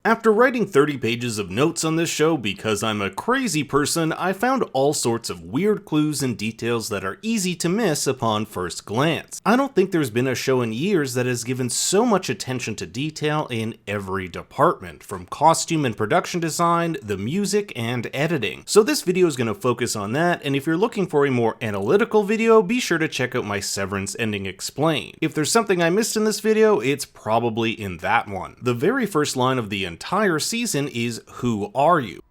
After writing 30 pages of notes on this show because I'm a crazy person, I found all sorts of weird clues and details that are easy to miss upon first glance. I don't think there's been a show in years that has given so much attention to detail in every department, from costume and production design, the music, and editing. So this video is going to focus on that, and if you're looking for a more analytical video, be sure to check out my Severance ending explained. If there's something I missed in this video, it's probably in that one. The very first line of the entire season is "Who are you?"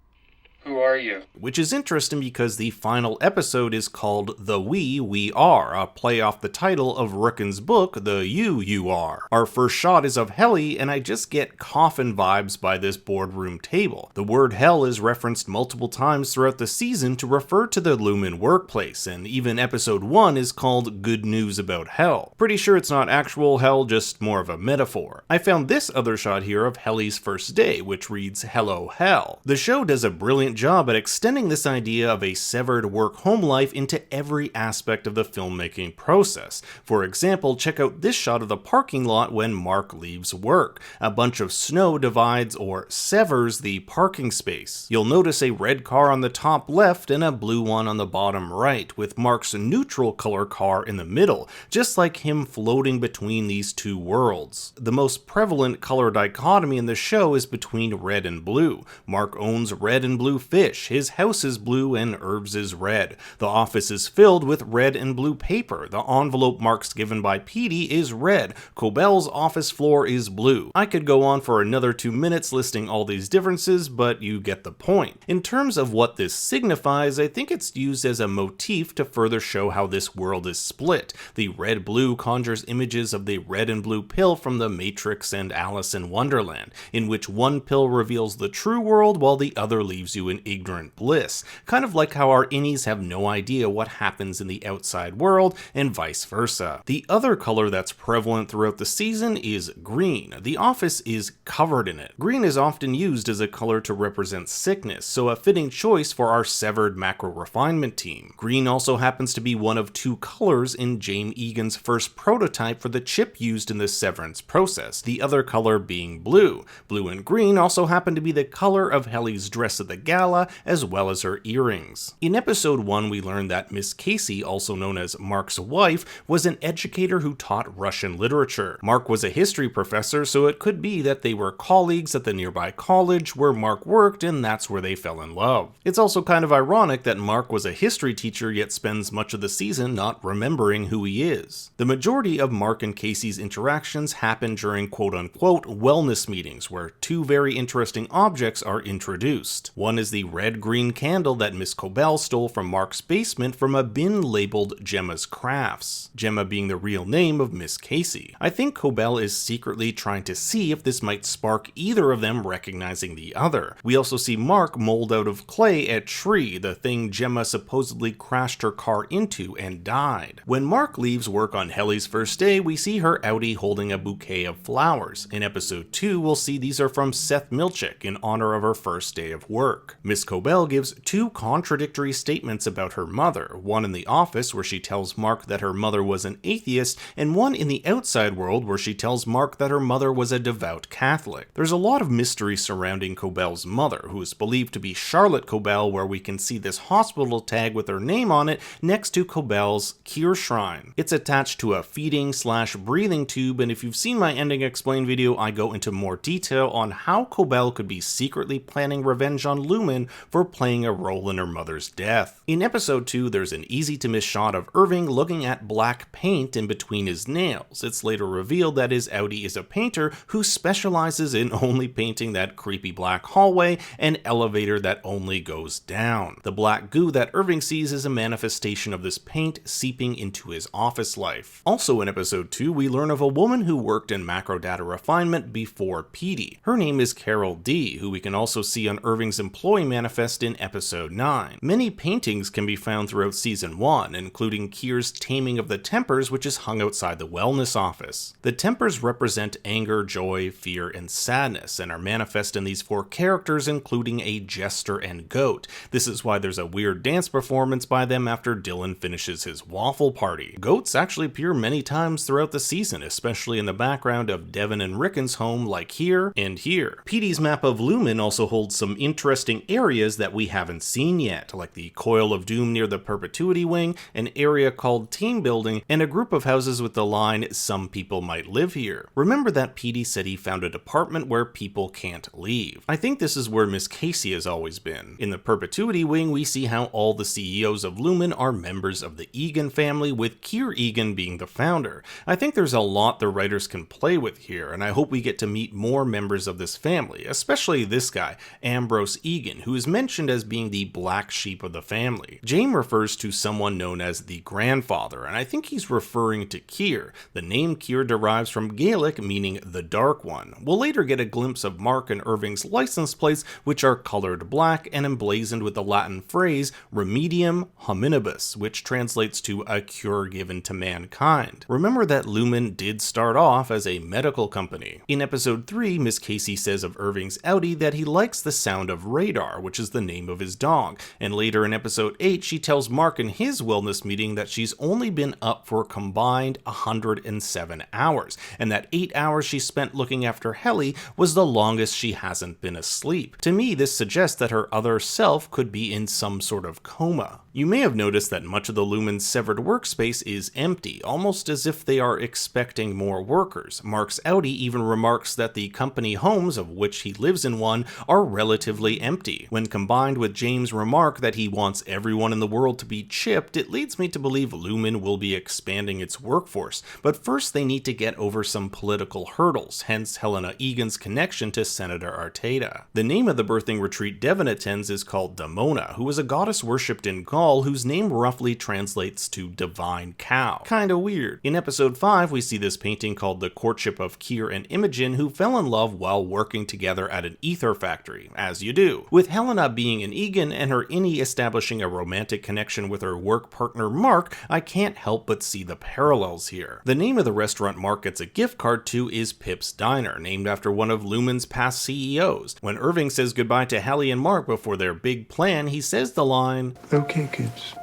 Who are you? Which is interesting because the final episode is called The We Are, a play off the title of Rookin's book, The You Are. Our first shot is of Helly, and I just get coffin vibes by this boardroom table. The word hell is referenced multiple times throughout the season to refer to the Lumen workplace, and even episode 1 is called Good News About Hell. Pretty sure it's not actual hell, just more of a metaphor. I found this other shot here of Helly's first day, which reads Hello Hell. The show does a brilliant job at extending this idea of a severed work-home life into every aspect of the filmmaking process. For example, check out this shot of the parking lot when Mark leaves work. A bunch of snow divides or severs the parking space. You'll notice a red car on the top left and a blue one on the bottom right, with Mark's neutral color car in the middle, just like him floating between these two worlds. The most prevalent color dichotomy in the show is between red and blue. Mark owns red and blue fish, his house is blue and Herb's is red. The office is filled with red and blue paper. The envelope Mark's given by Petey is red. Cobell's office floor is blue. I could go on for another 2 minutes listing all these differences, but you get the point. In terms of what this signifies, I think it's used as a motif to further show how this world is split. The red-blue conjures images of the red and blue pill from The Matrix and Alice in Wonderland, in which one pill reveals the true world while the other leaves you in ignorant bliss, kind of like how our innies have no idea what happens in the outside world, and vice versa. The other color that's prevalent throughout the season is green. The office is covered in it. Green is often used as a color to represent sickness, so a fitting choice for our severed macro refinement team. Green also happens to be one of 2 colors in James Egan's first prototype for the chip used in the Severance process, the other color being blue. Blue and green also happen to be the color of Helly's dress at the gala, as well as her earrings. In episode 1, we learned that Miss Casey, also known as Mark's wife, was an educator who taught Russian literature. Mark was a history professor, so it could be that they were colleagues at the nearby college where Mark worked, and that's where they fell in love. It's also kind of ironic that Mark was a history teacher yet spends much of the season not remembering who he is. The majority of Mark and Casey's interactions happen during quote-unquote wellness meetings, where 2 very interesting objects are introduced. One is the red-green candle that Miss Cobell stole from Mark's basement from a bin labeled Gemma's Crafts, Gemma being the real name of Miss Casey. I think Cobell is secretly trying to see if this might spark either of them recognizing the other. We also see Mark mold out of clay a tree, the thing Gemma supposedly crashed her car into and died. When Mark leaves work on Helly's first day, we see her outie holding a bouquet of flowers. In episode 2, we'll see these are from Seth Milchick in honor of her first day of work. Miss Cobell gives 2 contradictory statements about her mother, one in the office where she tells Mark that her mother was an atheist, and one in the outside world where she tells Mark that her mother was a devout Catholic. There's a lot of mystery surrounding Cobell's mother, who is believed to be Charlotte Cobell, where we can see this hospital tag with her name on it next to Cobell's Cure Shrine. It's attached to a feeding/breathing tube, and if you've seen my ending explained video, I go into more detail on how Cobell could be secretly planning revenge on Lumen for playing a role in her mother's death. In episode 2, there's an easy to miss shot of Irving looking at black paint in between his nails. It's later revealed that his outie is a painter who specializes in only painting that creepy black hallway and elevator that only goes down. The black goo that Irving sees is a manifestation of this paint seeping into his office life. Also in episode 2, we learn of a woman who worked in macro data refinement before Petey. Her name is Carol D, who we can also see on Irving's employee Joy manifest in episode 9. Many paintings can be found throughout season 1, including Kier's Taming of the Tempers, which is hung outside the wellness office. The tempers represent anger, joy, fear, and sadness, and are manifest in these 4 characters, including a jester and goat. This is why there's a weird dance performance by them after Dylan finishes his waffle party. Goats actually appear many times throughout the season, especially in the background of Devin and Rickon's home, like here and here. Petey's map of Lumen also holds some interesting areas that we haven't seen yet, like the Coil of Doom near the Perpetuity Wing, an area called Team Building, and a group of houses with the line, "Some people might live here." Remember that Petey said he found a department where people can't leave. I think this is where Miss Casey has always been. In the Perpetuity Wing, we see how all the CEOs of Lumen are members of the Egan family, with Kier Egan being the founder. I think there's a lot the writers can play with here, and I hope we get to meet more members of this family, especially this guy, Ambrose Egan, who is mentioned as being the black sheep of the family. James refers to someone known as the grandfather, and I think he's referring to Kier. The name Kier derives from Gaelic, meaning the Dark One. We'll later get a glimpse of Mark and Irving's license plates, which are colored black and emblazoned with the Latin phrase Remedium Hominibus, which translates to a cure given to mankind. Remember that Lumen did start off as a medical company. In episode 3, Miss Casey says of Irving's Audi that he likes the sound of Radar, which is the name of his dog, and later in episode 8 she tells Mark in his wellness meeting that she's only been up for a combined 107 hours, and that 8 hours she spent looking after Helly was the longest she hasn't been asleep. To me, this suggests that her other self could be in some sort of coma. You may have noticed that much of the Lumen's severed workspace is empty, almost as if they are expecting more workers. Mark's Audi even remarks that the company homes, of which he lives in one, are relatively empty. When combined with James' remark that he wants everyone in the world to be chipped, it leads me to believe Lumen will be expanding its workforce, but first they need to get over some political hurdles, hence Helena Egan's connection to Senator Arteta. The name of the birthing retreat Devon attends is called Damona, who is a goddess worshipped in Gaul whose name roughly translates to divine cow. Kinda weird. In episode 5, we see this painting called The Courtship of Kier and Imogen, who fell in love while working together at an ether factory, as you do. With Helena being an Egan and her innie establishing a romantic connection with her work partner Mark, I can't help but see the parallels here. The name of the restaurant Mark gets a gift card to is Pip's Diner, named after one of Lumen's past CEOs. When Irving says goodbye to Hallie and Mark before their big plan, he says the line, "Okay, kids,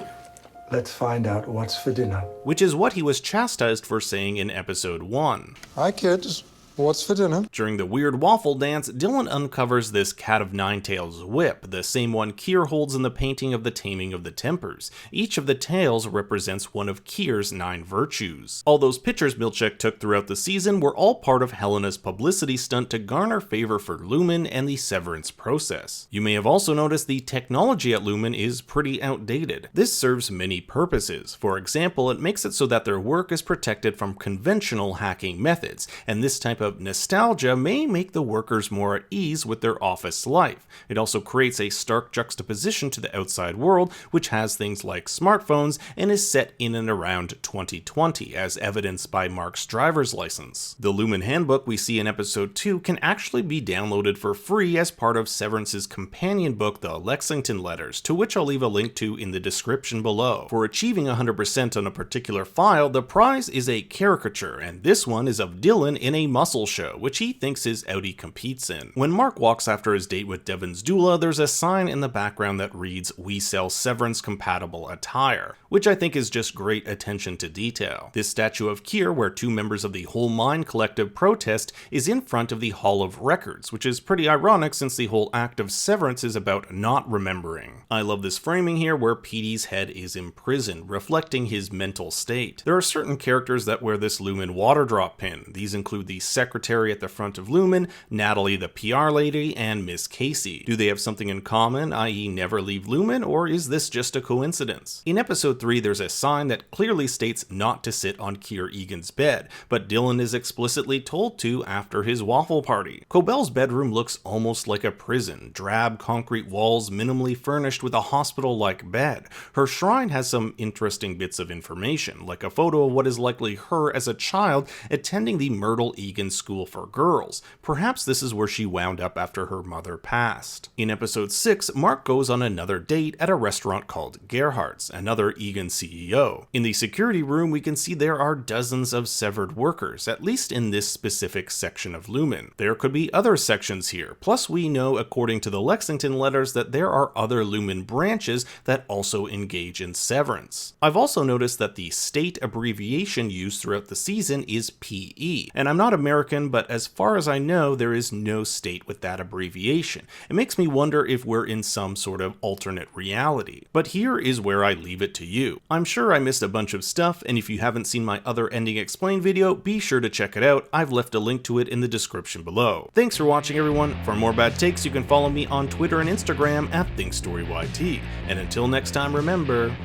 let's find out what's for dinner." Which is what he was chastised for saying in episode 1. Hi, kids. What's for dinner? During the weird waffle dance, Dylan uncovers this Cat of Nine Tails whip, the same one Kier holds in the painting of the Taming of the Tempers. Each of the tails represents one of Kier's 9 virtues. All those pictures Milchek took throughout the season were all part of Helena's publicity stunt to garner favor for Lumen and the Severance process. You may have also noticed the technology at Lumen is pretty outdated. This serves many purposes. For example, it makes it so that their work is protected from conventional hacking methods, and this type of nostalgia may make the workers more at ease with their office life. It also creates a stark juxtaposition to the outside world, which has things like smartphones and is set in and around 2020, as evidenced by Mark's driver's license. The Lumen Handbook we see in episode 2 can actually be downloaded for free as part of Severance's companion book, The Lexington Letters, to which I'll leave a link to in the description below. For achieving 100% on a particular file, the prize is a caricature, and this one is of Dylan in a muscle show, which he thinks his Audi competes in. When Mark walks after his date with Devon's doula, there's a sign in the background that reads, "We sell Severance compatible attire," which I think is just great attention to detail. This statue of Kier, where 2 members of the Whole Mind Collective protest, is in front of the Hall of Records, which is pretty ironic since the whole act of Severance is about not remembering. I love this framing here where Petey's head is imprisoned, reflecting his mental state. There are certain characters that wear this Lumen water drop pin. These include the secretary at the front of Lumen, Natalie the PR lady, and Miss Casey. Do they have something in common, i.e. never leave Lumen, or is this just a coincidence? In episode 3, there's a sign that clearly states not to sit on Kier Egan's bed, but Dylan is explicitly told to after his waffle party. Cobell's bedroom looks almost like a prison, drab concrete walls minimally furnished with a hospital-like bed. Her shrine has some interesting bits of information, like a photo of what is likely her as a child attending the Myrtle Egan school for girls. Perhaps this is where she wound up after her mother passed. In episode 6, Mark goes on another date at a restaurant called Gerhardt's, another Egan CEO. In the security room, we can see there are dozens of severed workers, at least in this specific section of Lumen. There could be other sections here, plus we know according to the Lexington letters that there are other Lumen branches that also engage in Severance. I've also noticed that the state abbreviation used throughout the season is PE, and I'm not American, but as far as I know, there is no state with that abbreviation. It makes me wonder if we're in some sort of alternate reality. But here is where I leave it to you. I'm sure I missed a bunch of stuff, and if you haven't seen my other Ending Explained video, be sure to check it out. I've left a link to it in the description below. Thanks for watching, everyone. For more bad takes, you can follow me on Twitter and Instagram at ThinkStoryYT. And until next time, remember...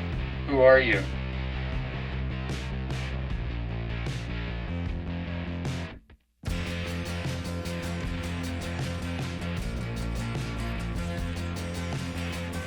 Who are you?